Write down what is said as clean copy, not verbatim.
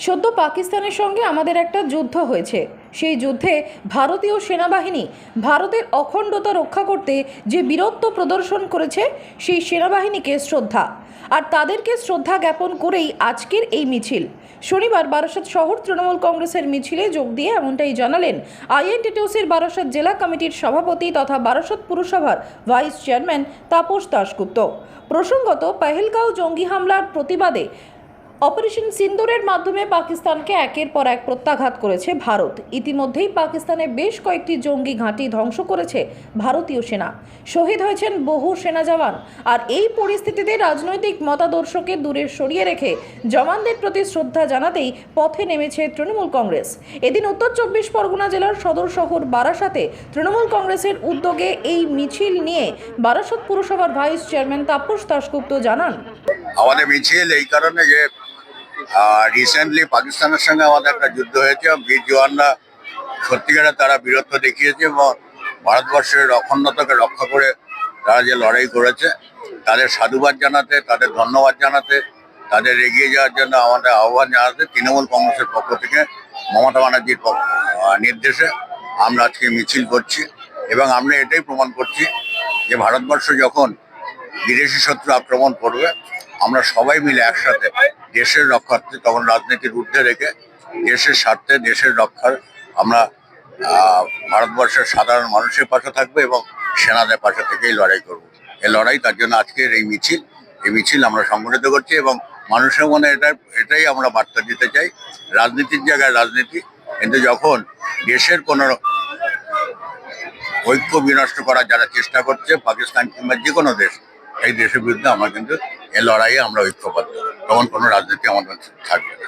সদ্য পাকিস্তানের সঙ্গে আমাদের একটা যুদ্ধ হয়েছে। সেই যুদ্ধে ভারতীয় সেনাবাহিনী ভারতের অখণ্ডতা রক্ষা করতে যে বীরত্ব প্রদর্শন করেছে, সেই সেনাবাহিনীকে শ্রদ্ধা আর তাদেরকে শ্রদ্ধা জ্ঞাপন করেই আজকের এই মিছিল। শনিবার বারাসত শহর তৃণমূল কংগ্রেসের মিছিলে যোগ দিয়ে এমনটাই জানালেন আইএনটিটিউসির বারাসত জেলা কমিটির সভাপতি তথা বারাসত পুরসভার ভাইস চেয়ারম্যান তাপস দাশগুপ্ত। প্রসঙ্গত, পেহেলগাঁও জঙ্গি হামলার প্রতিবাদে অপারেশন সিন্দুরের মাধ্যমে পাকিস্তানকে একের পর এক প্রত্যাঘাত করেছে ভারত। ইতিমধ্যেই পাকিস্তানে বেশ কয়েকটি জঙ্গি ঘাঁটি ধ্বংস করেছে ভারতীয় সেনা। শহীদ হয়েছেন বহু সেনা জওয়ান। আর এই পরিস্থিতিতে রাজনৈতিক মতাদর্শকে দূরে সরিয়ে রেখে জওয়ানদের প্রতি শ্রদ্ধা জানাতেই পথে নেমেছে তৃণমূল কংগ্রেস। এদিন উত্তর ২৪ পরগনা জেলার সদর শহর বারাসাতে তৃণমূল কংগ্রেসের উদ্যোগে এই মিছিল নিয়ে বারাসত পুরসভার ভাইস চেয়ারম্যান তাপস দাশগুপ্ত জানান, আমাদের মিছিল এই কারণে যে রিসেন্টলি পাকিস্তানের সঙ্গে আমাদের একটা যুদ্ধ হয়েছে। বীর জওয়ানরা সত্যিকারে তারা বীরত্ব দেখিয়েছে এবং ভারতবর্ষের অখণ্ডতাকে রক্ষা করে তারা যে লড়াই করেছে, তাদের সাধুবাদ জানাতে, তাদের ধন্যবাদ জানাতে, তাদের এগিয়ে যাওয়ার জন্য আমাদের আহ্বান জানাতে তৃণমূল কংগ্রেসের পক্ষ থেকে মমতা ব্যানার্জির নির্দেশে আমরা আজকে মিছিল করছি। এবং আমরা এটাই প্রমাণ করছি যে ভারতবর্ষ যখন বিদেশি শত্রু আক্রমণ করবে, আমরা সবাই মিলে একসাথে দেশের রক্ষার্থে, তখন রাজনীতির ঊর্ধ্বে রেখে দেশের স্বার্থে, দেশের রক্ষার আমরা ভারতবর্ষের সাধারণ মানুষের পাশে থাকবো এবং সেনাদের পাশে থেকেই লড়াই করব। এই লড়াই, তার জন্য আজকের এই মিছিল আমরা সংগঠিত করছি এবং মানুষের মনে এটাই আমরা বার্তা দিতে চাই। রাজনীতির জায়গায় রাজনীতি, কিন্তু যখন দেশের কোনো ঐক্য বিনষ্ট করার যারা চেষ্টা করছে, পাকিস্তান কিংবা যে কোনো দেশ, এই দেশের বিরুদ্ধে আমরা কিন্তু এই লড়াইয়ে আমরা ঐক্যবদ্ধ, তখন কোনো রাজনীতি আমাদের থাকবে না।